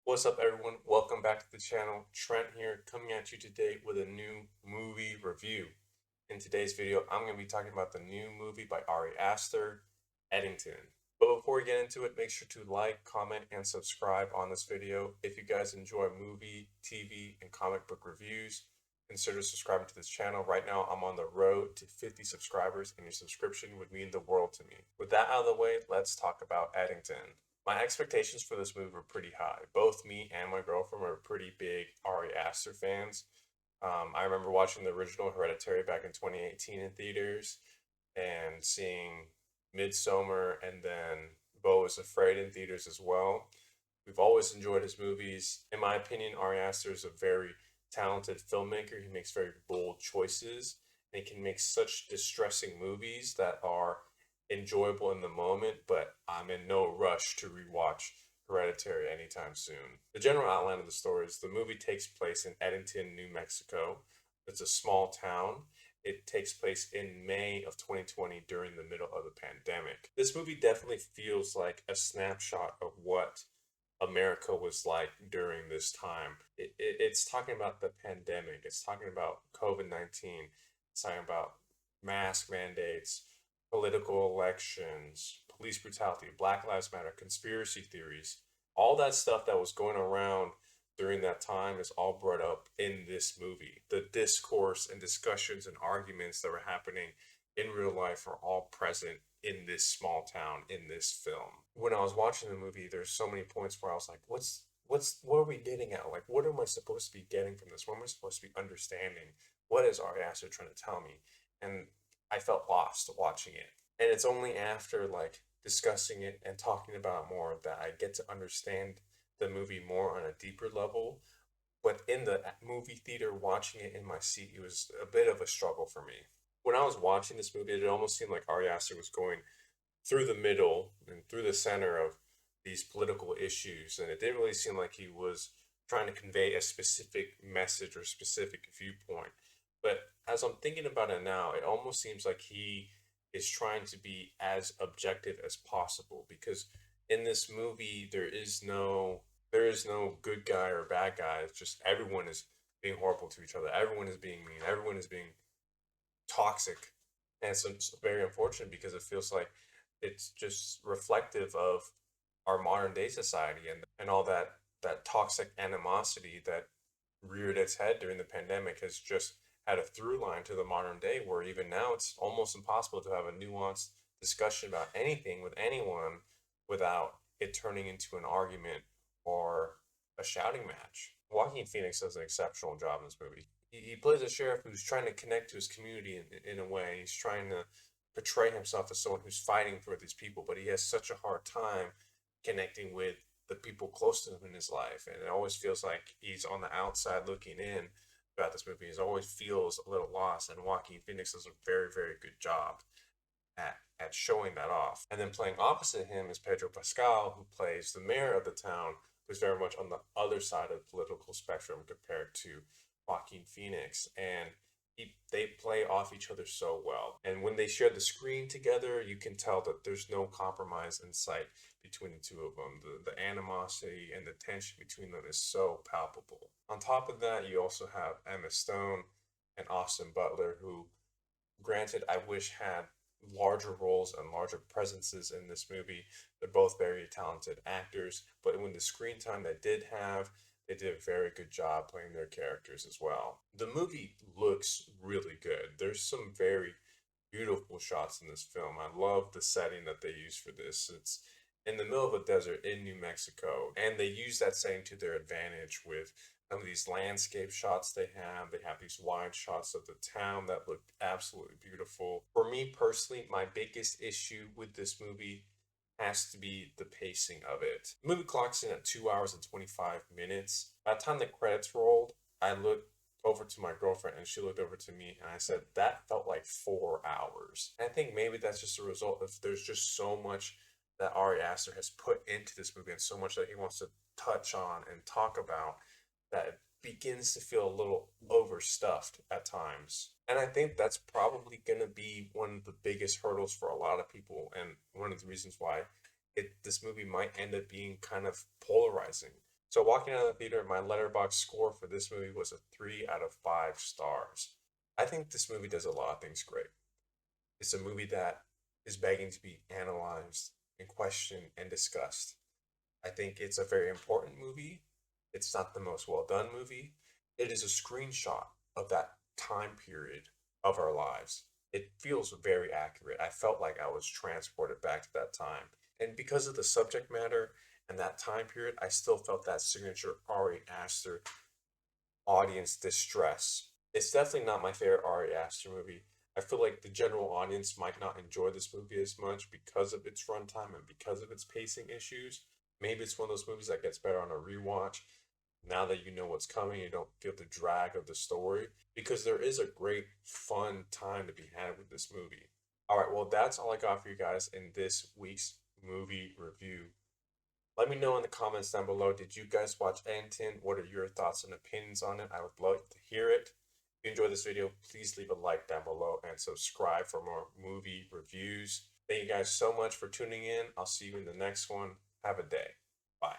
What's up, everyone? Welcome back to the channel. Trent here, coming at you today with a new movie review. In today's video, I'm going to be talking about the new movie by Ari Aster, Eddington. But before we get into it, make sure to like, comment, and subscribe on this video. If you guys enjoy movie, TV, and comic book reviews, consider subscribing to this channel. Right now, I'm on the road to 50 subscribers, and your subscription would mean the world to me. With that out of the way, let's talk about Eddington. My expectations for this movie were pretty high. Both me and my girlfriend were pretty big Ari Aster fans. I remember watching the original Hereditary back in 2018 in theaters and seeing Midsummer and then Beau is Afraid in theaters as well. We've always enjoyed his movies. In my opinion, Ari Aster is a very talented filmmaker. He makes very bold choices and he can make such distressing movies that are enjoyable in the moment, but I'm in no rush to rewatch Hereditary anytime soon. The general outline of the story is the movie takes place in Eddington, New Mexico. It's a small town. It takes place in May of 2020 during the middle of the pandemic. This movie definitely feels like a snapshot of what America was like during this time. It's talking about the pandemic, it's talking about COVID 19, it's talking about mask mandates, political elections, police brutality, Black Lives Matter, conspiracy theories, all that stuff that was going around during that time is all brought up in this movie. The discourse and discussions and arguments that were happening in real life are all present in this small town in this film. When I was watching the movie, there's so many points where I was like, what are we getting at? Like, what am I supposed to be getting from this? What am I supposed to be understanding? What is Ari Aster trying to tell me? And I felt lost watching it. And it's only after like discussing it and talking about it more that I get to understand the movie more on a deeper level. But in the movie theater, watching it in my seat, it was a bit of a struggle for me. When I was watching this movie, it almost seemed like Ari Aster was going through the middle and through the center of these political issues, and it didn't really seem like he was trying to convey a specific message or specific viewpoint. But as I'm thinking about it now, it almost seems like he is trying to be as objective as possible because in this movie there is no good guy or bad guy. It's just everyone is being horrible to each other. Everyone is being mean. Everyone is being toxic. And so it's very unfortunate because it feels like it's just reflective of our modern day society and all that toxic animosity that reared its head during the pandemic has just had a through line to the modern day where even now it's almost impossible to have a nuanced discussion about anything with anyone without it turning into an argument or a shouting match. Joaquin Phoenix does an exceptional job in this movie. He plays a sheriff who's trying to connect to his community in a way. He's trying to portray himself as someone who's fighting for these people, but he has such a hard time connecting with the people close to him in his life. And it always feels like he's on the outside looking in throughout this movie. He always feels a little lost, and Joaquin Phoenix does a very, very good job at showing that off. And then playing opposite him is Pedro Pascal, who plays the mayor of the town, who's very much on the other side of the political spectrum compared to Joaquin Phoenix. And they play off each other so well. And when they share the screen together, you can tell that there's no compromise in sight between the two of them. The animosity and the tension between them is so palpable. On top of that, you also have Emma Stone and Austin Butler, who, granted, I wish had larger roles and larger presences in this movie. They're both very talented actors, but when the screen time they did have, they did a very good job playing their characters as well. The movie looks really good. There's some very beautiful shots in this film. I love the setting that they use for this. It's in the middle of a desert in New Mexico, and they use that setting to their advantage with some of these landscape shots they have. They have these wide shots of the town that look absolutely beautiful. For me personally, my biggest issue with this movie has to be the pacing of it. The movie clocks in at 2 hours and 25 minutes. By the time the credits rolled, I looked over to my girlfriend and she looked over to me and I said, that felt like 4 hours. And I think maybe that's just a result of there's just so much that Ari Aster has put into this movie and so much that he wants to touch on and talk about that it begins to feel a little overstuffed at times. And I think that's probably going to be one of the biggest hurdles for a lot of people, and one of the reasons why this movie might end up being kind of polarizing. So walking out of the theater, my letterbox score for this movie was a 3 out of 5 stars. I think this movie does a lot of things great. It's a movie that is begging to be analyzed and questioned and discussed. I think it's a very important movie. It's not the most well done movie. It is a screenshot of that time period of our lives. It feels very accurate. I felt like I was transported back to that time. And because of the subject matter and that time period, I still felt that signature Ari Aster audience distress. It's definitely not my favorite Ari Aster movie. I feel like the general audience might not enjoy this movie as much because of its runtime and because of its pacing issues. Maybe it's one of those movies that gets better on a rewatch. Now that you know what's coming, you don't feel the drag of the story because there is a great, fun time to be had with this movie. All right, well, that's all I got for you guys in this week's movie review. Let me know in the comments down below. Did you guys watch Eddington? What are your thoughts and opinions on it? I would love to hear it. If you enjoyed this video, please leave a like down below and subscribe for more movie reviews. Thank you guys so much for tuning in. I'll see you in the next one. Have a day. Bye.